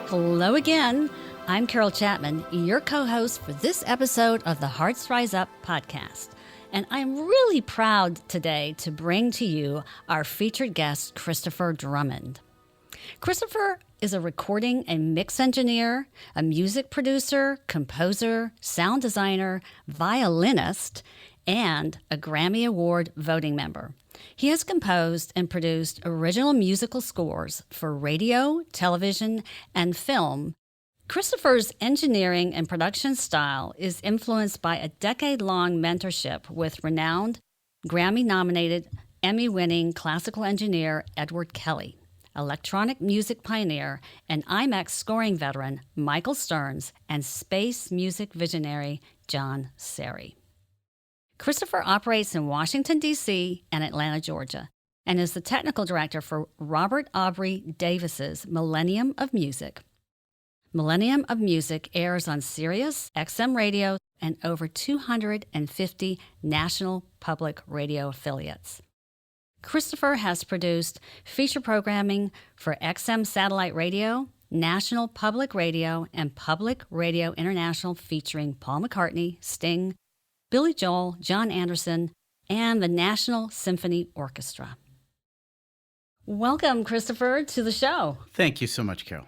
Hello again. I'm Carol Chapman, your co-host for this episode of the Hearts Rise Up podcast. And I'm really proud today to bring to you our featured guest, Christopher Drummond. Christopher is a recording and mix engineer, a music producer, composer, sound designer, violinist, and a Grammy Award voting member. He has composed and produced original musical scores for radio, television, and film. Christopher's engineering and production style is influenced by a decade-long mentorship with renowned, Grammy-nominated, Emmy-winning classical engineer Edward Kelly, electronic music pioneer and IMAX scoring veteran Michael Stearns, and space music visionary John Seri. Christopher operates in Washington, D.C. and Atlanta, Georgia, and is the technical director for Robert Aubrey Davis's Millennium of Music. Millennium of Music airs on Sirius XM Radio and over 250 national public radio affiliates. Christopher has produced feature programming for XM Satellite Radio, National Public Radio, and Public Radio International featuring Paul McCartney, Sting, Billy Joel, John Anderson, and the National Symphony Orchestra. Welcome, Christopher, to the show. Thank you so much, Carol.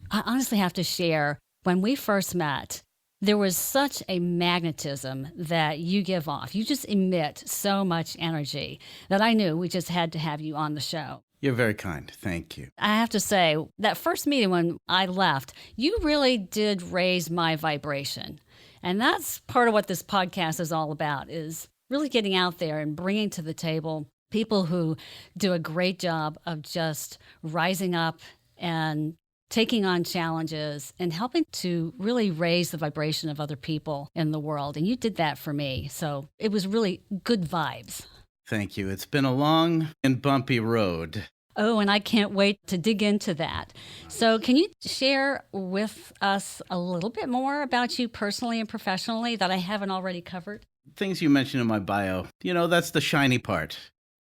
I honestly have to share, when we first met, there was such a magnetism that you give off. You just emit so much energy that I knew we just had to have you on the show. You're very kind. Thank you. I have to say, that first meeting when I left, you really did raise my vibration. And that's part of what this podcast is all about, is really getting out there and bringing to the table people who do a great job of just rising up and taking on challenges and helping to really raise the vibration of other people in the world. And you did that for me. So it was really good vibes. Thank you. It's been a long and bumpy road. Oh, and I can't wait to dig into that. So can you share with us a little bit more about you personally and professionally that I haven't already covered? Things you mentioned in my bio, that's the shiny part.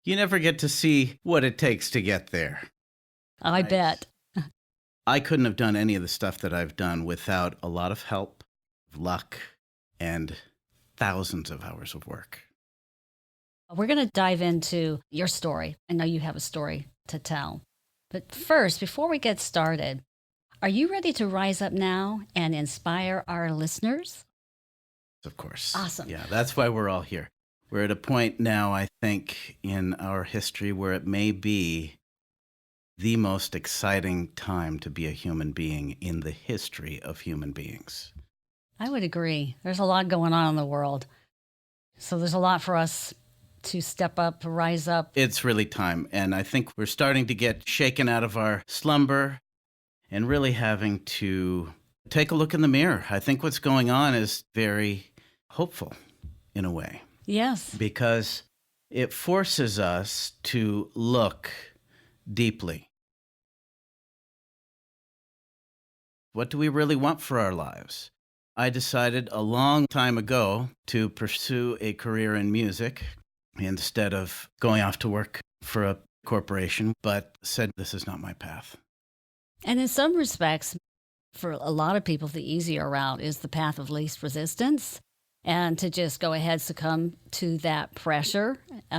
You never get to see what it takes to get there. I bet. I couldn't have done any of the stuff that I've done without a lot of help, luck, and thousands of hours of work. We're going to dive into your story. I know you have a story to tell. But first, before we get started, are you ready to rise up now and inspire our listeners? Of course. Awesome. Yeah, that's why we're all here. We're at a point now, I think, in our history where it may be the most exciting time to be a human being in the history of human beings. I would agree. There's a lot going on in the world. So there's a lot for us to step up, rise up. It's really time. And I think we're starting to get shaken out of our slumber and really having to take a look in the mirror. I think what's going on is very hopeful in a way. Yes. Because it forces us to look deeply. What do we really want for our lives? I decided a long time ago to pursue a career in music instead of going off to work for a corporation, but said, this is not my path. And in some respects, for a lot of people, the easier route is the path of least resistance, and to just go ahead, succumb to that pressure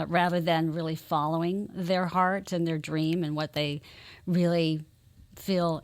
rather than really following their heart and their dream and what they really feel,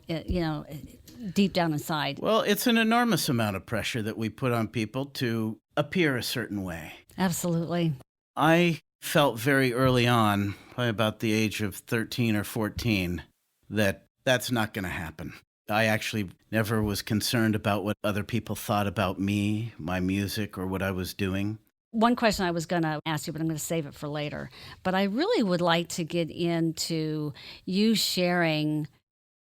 deep down inside. Well, it's an enormous amount of pressure that we put on people to appear a certain way. Absolutely. I felt very early on, probably about the age of 13 or 14, that that's not going to happen. I actually never was concerned about what other people thought about me, my music, or what I was doing. One question I was going to ask you, but I'm going to save it for later. But I really would like to get into you sharing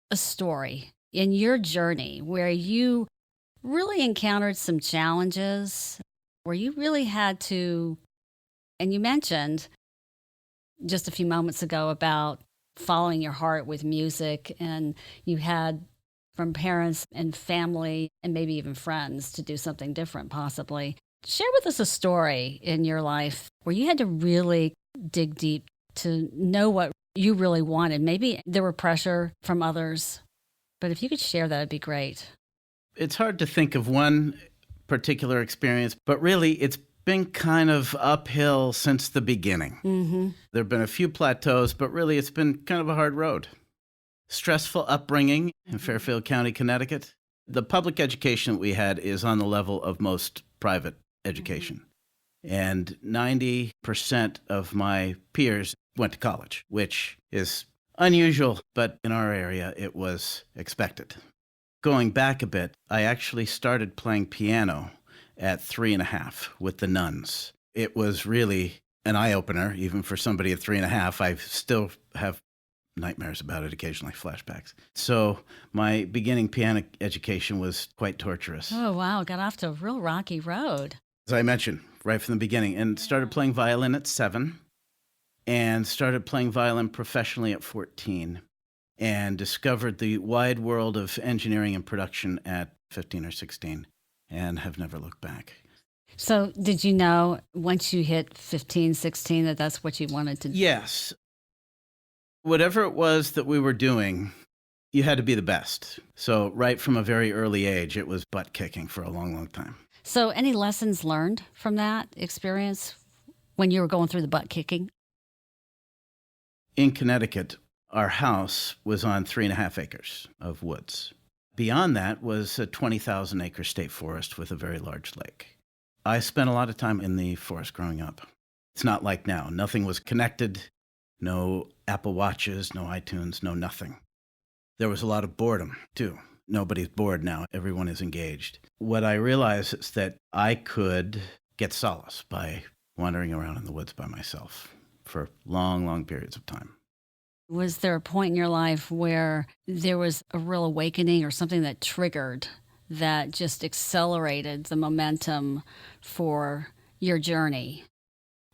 a story in your journey where you really encountered some challenges, where you really had to, and you mentioned just a few moments ago about following your heart with music, and you had from parents and family and maybe even friends to do something different possibly. Share with us a story in your life where you had to really dig deep to know what you really wanted. Maybe there were pressure from others. But if you could share that, it'd be great. It's hard to think of one particular experience, but really it's been kind of uphill since the beginning. Mm-hmm. There have been a few plateaus, but really it's been kind of a hard road. Stressful upbringing in Fairfield County, Connecticut. The public education that we had is on the level of most private education. And 90% of my peers went to college, which is unusual, but in our area, it was expected. Going back a bit, I actually started playing piano at 3.5 with the nuns. It was really an eye-opener, even for somebody at 3.5. I still have nightmares about it, occasionally flashbacks. So my beginning piano education was quite torturous. Oh, wow. Got off to a real rocky road. As I mentioned, right from the beginning, and started playing violin at 7, and started playing violin professionally at 14, and discovered the wide world of engineering and production at 15 or 16, and have never looked back. So did you know once you hit 15, 16 that that's what you wanted to do? Yes. Whatever it was that we were doing, you had to be the best. So right from a very early age, it was butt kicking for a long, long time. So any lessons learned from that experience when you were going through the butt kicking? In Connecticut, our house was on 3.5 acres of woods. Beyond that was a 20,000-acre state forest with a very large lake. I spent a lot of time in the forest growing up. It's not like now. Nothing was connected. No Apple Watches, no iTunes, no nothing. There was a lot of boredom, too. Nobody's bored now. Everyone is engaged. What I realized is that I could get solace by wandering around in the woods by myself for long, long periods of time. Was there a point in your life where there was a real awakening or something that triggered that just accelerated the momentum for your journey?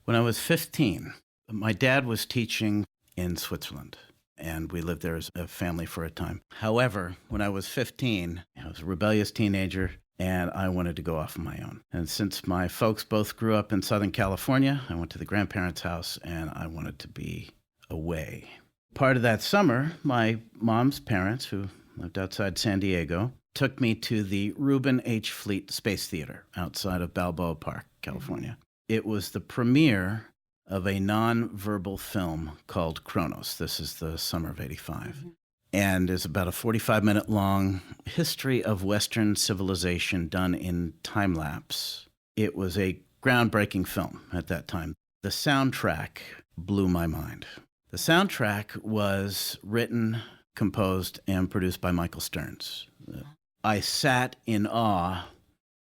When I was 15, my dad was teaching in Switzerland, and we lived there as a family for a time. However, when I was 15, I was a rebellious teenager, and I wanted to go off on my own. And since my folks both grew up in Southern California, I went to the grandparents' house, and I wanted to be away. Part of that summer, my mom's parents, who lived outside San Diego, took me to the Reuben H. Fleet Space Theater outside of Balboa Park, California. It was the premiere of a non-verbal film called Kronos. This is the summer of '85. And is about a 45-minute long history of Western civilization done in time lapse. It was a groundbreaking film at that time. The soundtrack blew my mind. The soundtrack was written, composed, and produced by Michael Stearns. I sat in awe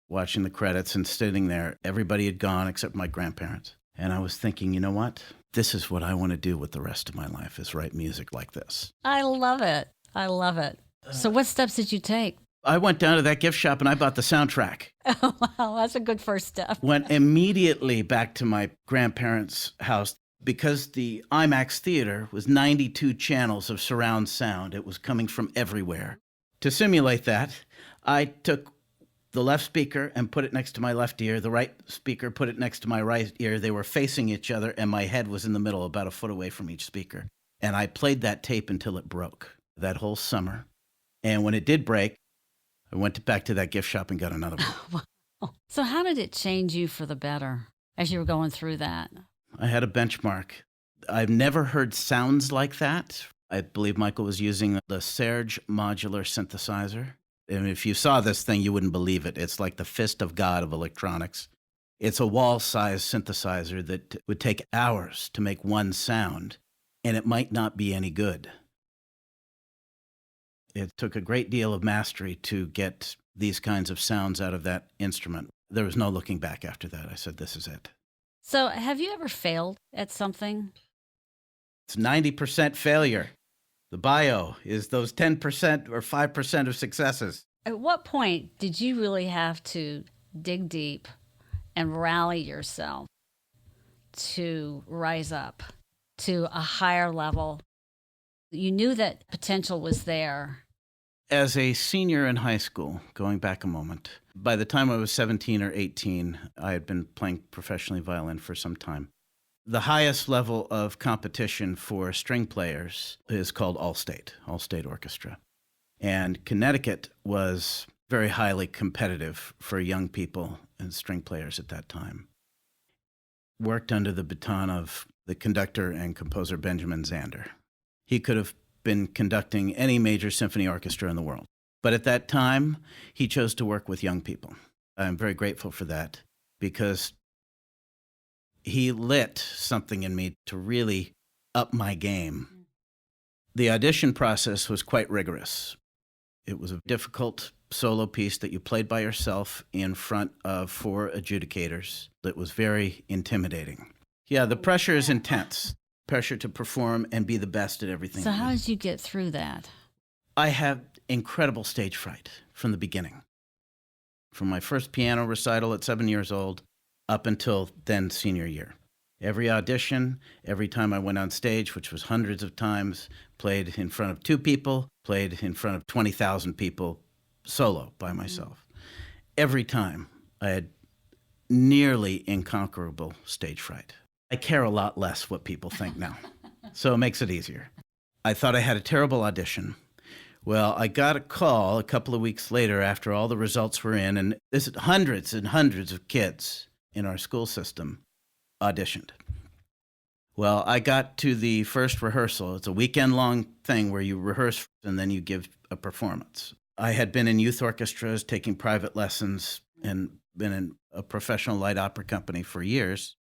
watching the credits and sitting there. Everybody had gone except my grandparents. And I was thinking, you know what? This is what I want to do with the rest of my life, is write music like this. I love it. I love it. So what steps did you take? I went down to that gift shop and I bought the soundtrack. Oh, wow. That's a good first step. Went immediately back to my grandparents' house. Because the IMAX theater was 92 channels of surround sound. It was coming from everywhere. To simulate that, I took the left speaker and put it next to my left ear, the right speaker, put it next to my right ear. They were facing each other, and my head was in the middle, about a foot away from each speaker. And I played that tape until it broke that whole summer. And when it did break, I went back to that gift shop and got another one. Wow. So how did it change you for the better as you were going through that? I had a benchmark. I've never heard sounds like that. I believe Michael was using the Serge modular synthesizer. And if you saw this thing, you wouldn't believe it. It's like the fist of God of electronics. It's a wall-sized synthesizer that would take hours to make one sound, and it might not be any good. It took a great deal of mastery to get these kinds of sounds out of that instrument. There was no looking back after that. I said, this is it. So have you ever failed at something? It's 90% failure. The bio is those 10% or 5% of successes. At what point did you really have to dig deep and rally yourself to rise up to a higher level? You knew that potential was there. As a senior in high school, going back a moment, by the time I was 17 or 18, I had been playing professionally violin for some time. The highest level of competition for string players is called All-State Orchestra. And Connecticut was very highly competitive for young people and string players at that time. Worked under the baton of the conductor and composer Benjamin Zander. He could have been conducting any major symphony orchestra in the world. But at that time, he chose to work with young people. I'm very grateful for that because he lit something in me to really up my game. The audition process was quite rigorous. It was a difficult solo piece that you played by yourself in front of 4 adjudicators. It was very intimidating. Yeah, the pressure is intense. Pressure to perform and be the best at everything. So how did you get through that? I had incredible stage fright from the beginning. From my first piano recital at 7 years old up until then senior year. Every audition, every time I went on stage, which was hundreds of times, played in front of 2 people, played in front of 20,000 people, solo by myself. Every time I had nearly inconquerable stage fright. I care a lot less what people think now, so it makes it easier. I thought I had a terrible audition. Well, I got a call a couple of weeks later after all the results were in, and this hundreds and hundreds of kids in our school system auditioned. Well, I got to the first rehearsal. It's a weekend-long thing where you rehearse and then you give a performance. I had been in youth orchestras, taking private lessons, and been in a professional light opera company for years.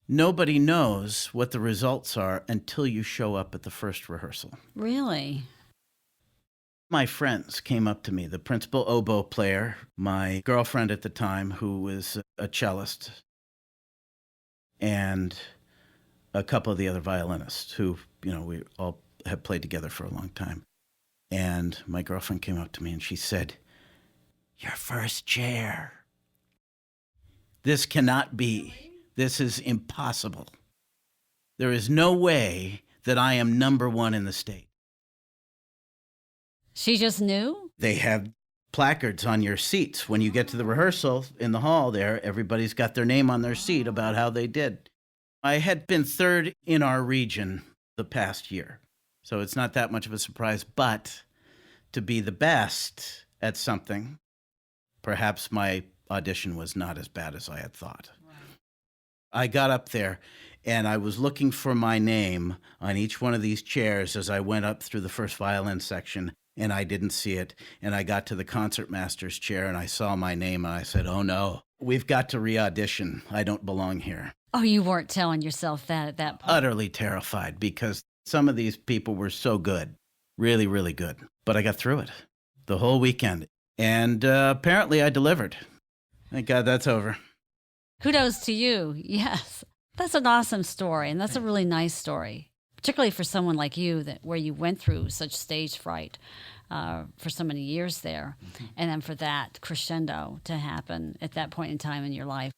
Nobody knows what the results are until you show up at the first rehearsal. Really? My friends came up to me, the principal oboe player, my girlfriend at the time, who was a cellist, and a couple of the other violinists who, we all had played together for a long time. And my girlfriend came up to me and she said, "Your first chair. This cannot be. This is impossible. There is no way that I am number 1 in the state." She just knew? They have placards on your seats. When you get to the rehearsal in the hall there, everybody's got their name on their seat about how they did. I had been 3rd in our region the past year, so it's not that much of a surprise. But to be the best at something, perhaps my audition was not as bad as I had thought. Right. I got up there, and I was looking for my name on each one of these chairs as I went up through the first violin section, and I didn't see it. And I got to the concertmaster's chair, and I saw my name, and I said, "Oh, no, we've got to re-audition. I don't belong here." Oh, you weren't telling yourself that at that point? Utterly terrified, because some of these people were so good, really, really good. But I got through it the whole weekend, and apparently I delivered. Thank God that's over. Kudos to you. Yes. That's an awesome story, and that's a really nice story, particularly for someone like you, where you went through such stage fright for so many years there, and then for that crescendo to happen at that point in time in your life.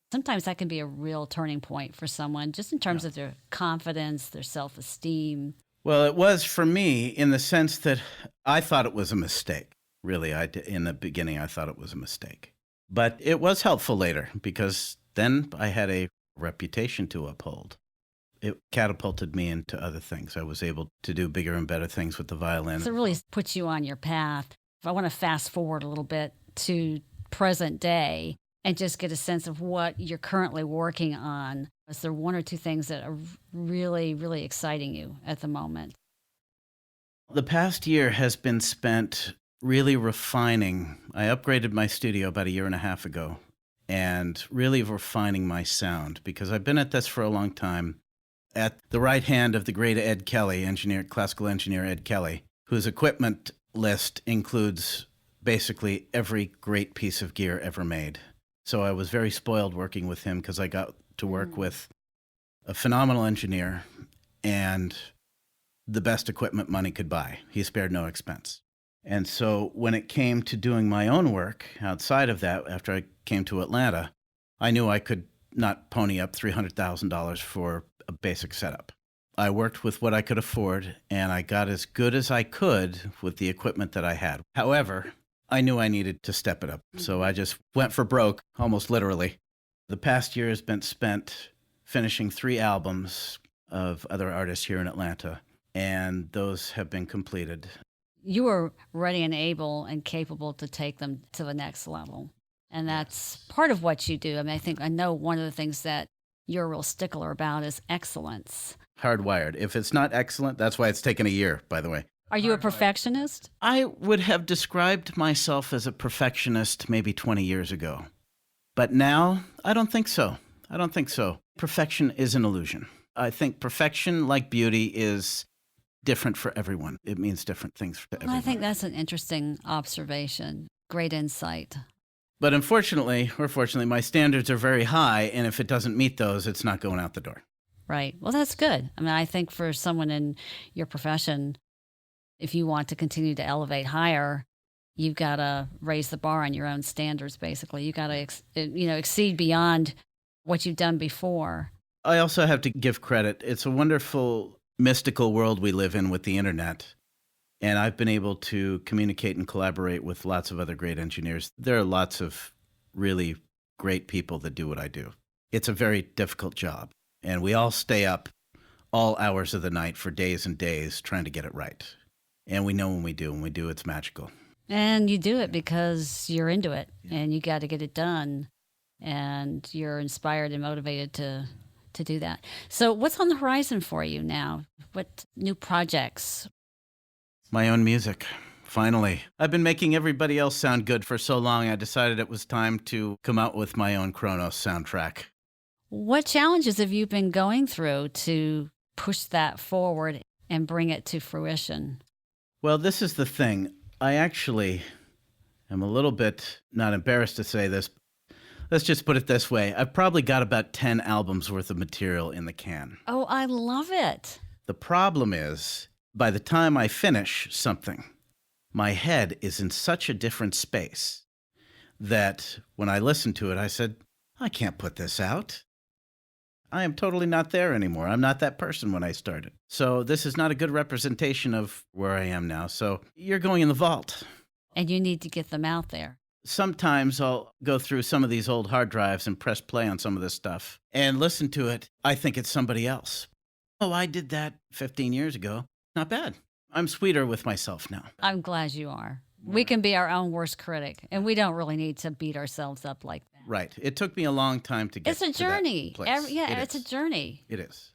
Sometimes that can be a real turning point for someone, just in terms of their confidence, their self-esteem. Well, it was for me in the sense that I thought it was a mistake. Really, in the beginning, I thought it was a mistake. But it was helpful later, because then I had a reputation to uphold. It catapulted me into other things. I was able to do bigger and better things with the violin. So it really puts you on your path. If I want to fast forward a little bit to present day and just get a sense of what you're currently working on, is there 1 or 2 things that are really, really exciting you at the moment? The past year has been spent really refining. I upgraded my studio about 1.5 years ago, and really refining my sound, because I've been at this for a long time. At the right hand of the great Ed Kelly, classical engineer Ed Kelly, whose equipment list includes basically every great piece of gear ever made. So I was very spoiled working with him, because I got to work with a phenomenal engineer and the best equipment money could buy. He spared no expense. And so when it came to doing my own work outside of that, after I came to Atlanta, I knew I could not pony up $300,000 for a basic setup. I worked with what I could afford, and I got as good as I could with the equipment that I had. However, I knew I needed to step it up, so I just went for broke, almost literally. The past year has been spent finishing 3 albums of other artists here in Atlanta, and those have been completed. you were ready and able and capable to take them to the next level. And that's part of what you do. I mean, I know one of the things that you're a real stickler about is excellence. Hardwired. If it's not excellent, that's why it's taken a year, by the way. Are you a perfectionist? I would have described myself as a perfectionist maybe 20 years ago. But now, I don't think so. I don't think so. Perfection is an illusion. I think perfection, like beauty, is different for everyone. It means different things for everyone. I think that's an interesting observation. Great insight. But unfortunately, or fortunately, my standards are very high, and if it doesn't meet those, it's not going out the door. Right. Well, that's good. I mean, I think for someone in your profession, if you want to continue to elevate higher, you've got to raise the bar on your own standards, basically. You got to, exceed beyond what you've done before. I also have to give credit. It's a wonderful, mystical world we live in with the internet. And I've been able to communicate and collaborate with lots of other great engineers. There are lots of really great people that do what I do. It's a very difficult job. And we all stay up all hours of the night for days and days trying to get it right. And we know when we do, it's magical. And you do it because you're into it and you got to get it done. And you're inspired and motivated to do that. So what's on the horizon for you now? What new projects? My own music. Finally. I've been making everybody else sound good for so long, I decided it was time to come out with my own Kronos soundtrack. What challenges have you been going through to push that forward and bring it to fruition? Well, this is the thing. I actually am a little bit, not embarrassed to say this, let's just put it this way. I've probably got about 10 albums worth of material in the can. Oh, I love it. The problem is, by the time I finish something, my head is in such a different space that when I listened to it, I said, I can't put this out. I am totally not there anymore. I'm not that person when I started. So this is not a good representation of where I am now. So you're going in the vault. And you need to get them out there. Sometimes I'll go through some of these old hard drives and press play on some of this stuff and listen to it. I think it's somebody else. Oh, I did that 15 years ago. Not bad. I'm sweeter with myself now. I'm glad you are. We can be our own worst critic, and we don't really need to beat ourselves up like that. Right. It took me a long time to get to that place. It's a journey. It's a journey. It is.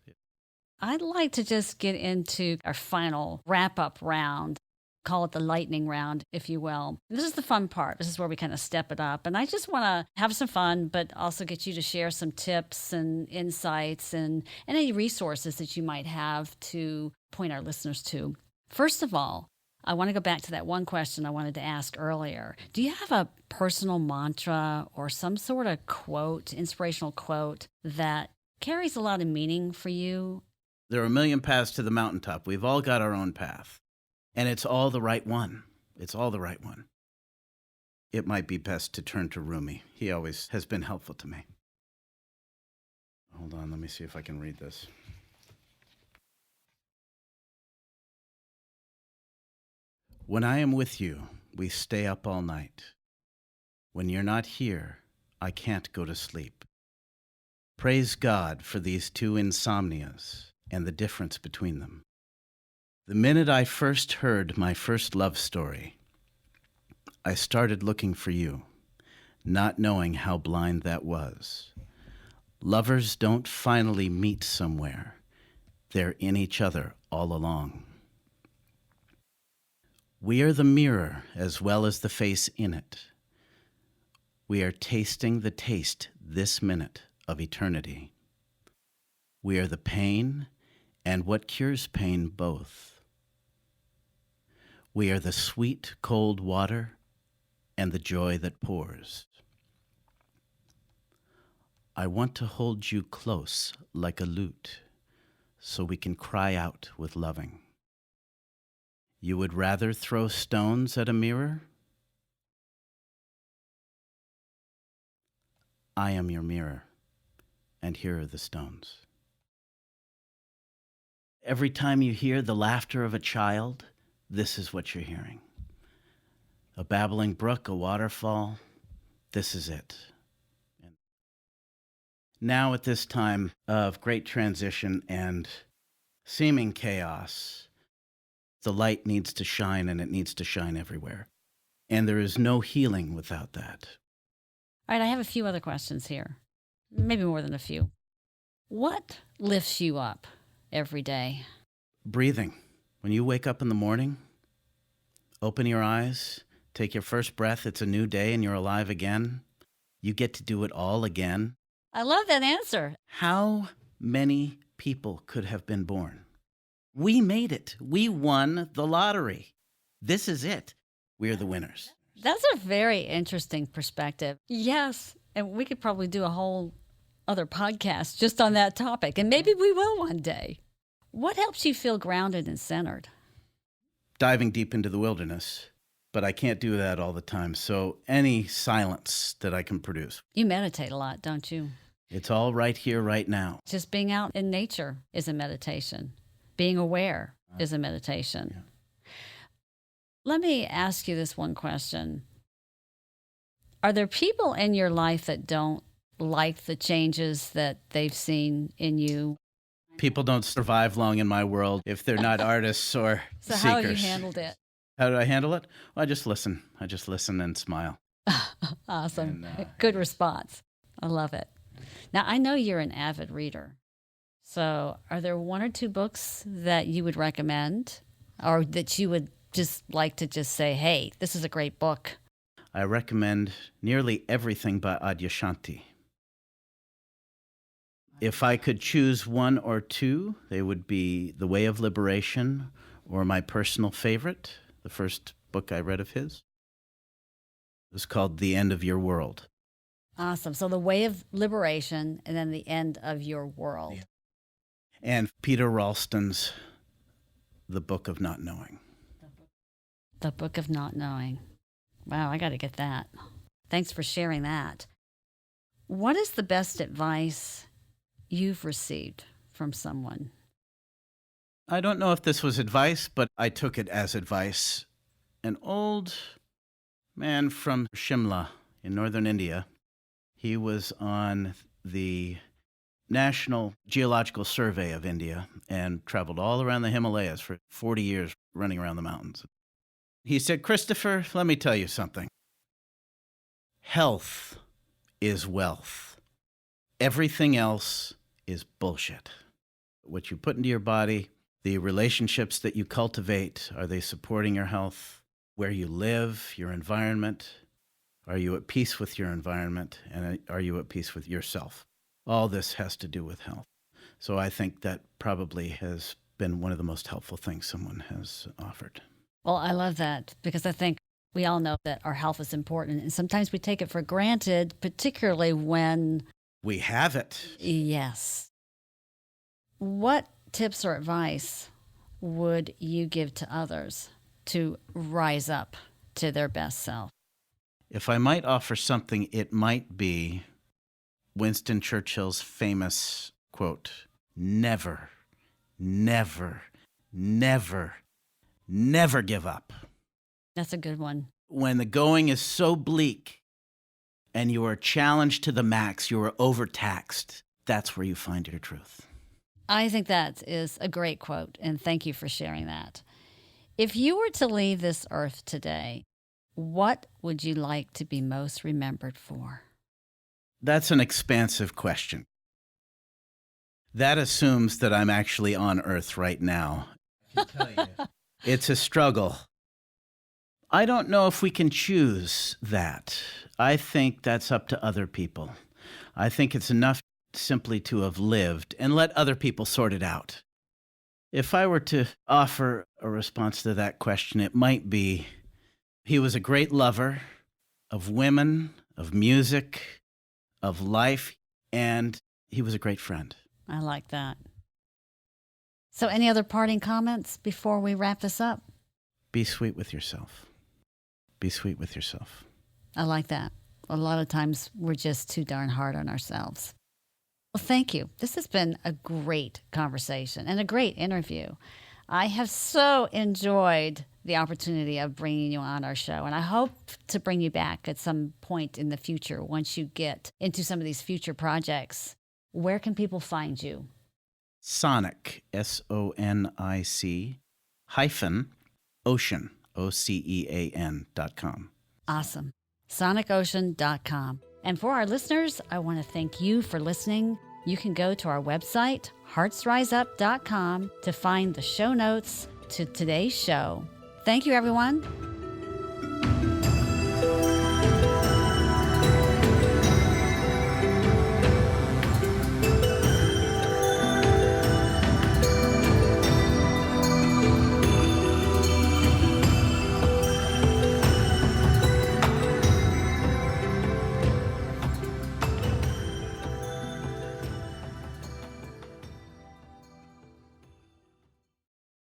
I'd like to just get into our final wrap-up round. Call it the lightning round, if you will. This is the fun part. This is where we kind of step it up. And I just want to have some fun, but also get you to share some tips and insights and any resources that you might have to point our listeners to. First of all, I want to go back to that one question I wanted to ask earlier. Do you have a personal mantra or some sort of quote, inspirational quote that carries a lot of meaning for you? There are a million paths to the mountaintop. We've all got our own path. And it's all the right one. It's all the right one. It might be best to turn to Rumi. He always has been helpful to me. Hold on, let me see if I can read this. When I am with you, we stay up all night. When you're not here, I can't go to sleep. Praise God for these two insomnias and the difference between them. The minute I first heard my first love story, I started looking for you, not knowing how blind that was. Lovers don't finally meet somewhere. They're in each other all along. We are the mirror as well as the face in it. We are tasting the taste this minute of eternity. We are the pain and what cures pain both. We are the sweet, cold water and the joy that pours. I want to hold you close like a lute so we can cry out with loving. You would rather throw stones at a mirror? I am your mirror, and here are the stones. Every time you hear the laughter of a child, this is what you're hearing. A babbling brook, a waterfall, this is it. And now at this time of great transition and seeming chaos, The light needs to shine, and it needs to shine everywhere. And there is no healing without that. All right, I have a few other questions here. Maybe more than a few. What lifts you up every day? Breathing. When you wake up in the morning, open your eyes, take your first breath, it's a new day and you're alive again. You get to do it all again. I love that answer. How many people could have been born? We made it. We won the lottery. This is it. We're the winners. That's a very interesting perspective. Yes, and we could probably do a whole other podcast just on that topic, and maybe we will one day. What helps you feel grounded and centered? Diving deep into the wilderness, but I can't do that all the time. So any silence that I can produce. You meditate a lot, don't you? It's all right here, right now. Just being out in nature is a meditation. Being aware is a meditation. Yeah. Let me ask you this one question. Are there people in your life that don't like the changes that they've seen in you? People don't survive long in my world if they're not artists or So seekers. how have you handled it? How do I handle it? Well, I just listen. I just listen and smile. Awesome. And, Good response. I love it. Now, I know you're an avid reader. So are there one or two books that you would recommend or that you would just like to just say, hey, this is a great book? I recommend nearly everything by Adyashanti. If I could choose one or two, they would be The Way of Liberation or my personal favorite, the first book I read of his. It was called The End of Your World. Awesome. So The Way of Liberation and then The End of Your World. Yeah. And Peter Ralston's The Book of Not Knowing. The Book of Not Knowing. Wow, I got to get that. Thanks for sharing that. What is the best advice you've received from someone? I don't know if this was advice, but I took it as advice. An old man from Shimla in northern India, he was on the National Geological Survey of India and traveled all around the Himalayas for 40 years running around the mountains. He said, Christopher, let me tell you something. Health is wealth. Everything else is bullshit. What you put into your body, the relationships that you cultivate, are they supporting your health? Where you live, your environment, are you at peace with your environment? And are you at peace with yourself? All this has to do with health. So I think that probably has been one of the most helpful things someone has offered. Well, I love that because I think we all know that our health is important. And sometimes we take it for granted, particularly when we have it. Yes. What tips or advice would you give to others to rise up to their best self? If I might offer something, it might be Winston Churchill's famous quote, never, never, never, never give up. That's a good one. When the going is so bleak and you are challenged to the max, you are overtaxed, that's where you find your truth. I think that is a great quote, and thank you for sharing that. If you were to leave this earth today, what would you like to be most remembered for? That's an expansive question. That assumes that I'm actually on earth right now. I can tell you. It's a struggle. I don't know if we can choose that. I think that's up to other people. I think it's enough simply to have lived and let other people sort it out. If I were to offer a response to that question, it might be, he was a great lover of women, of music, of life, and he was a great friend. I like that. So any other parting comments before we wrap this up? Be sweet with yourself. Be sweet with yourself. I like that. A lot of times we're just too darn hard on ourselves. Well, thank you. This has been a great conversation and a great interview. I have so enjoyed the opportunity of bringing you on our show, and I hope to bring you back at some point in the future once you get into some of these future projects. Where can people find you? Sonic, SONIC, sonicocean, OCEAN.com. Awesome. sonicocean.com. And for our listeners, I want to thank you for listening. You can go to our website, heartsriseup.com, to find the show notes to today's show. Thank you, everyone.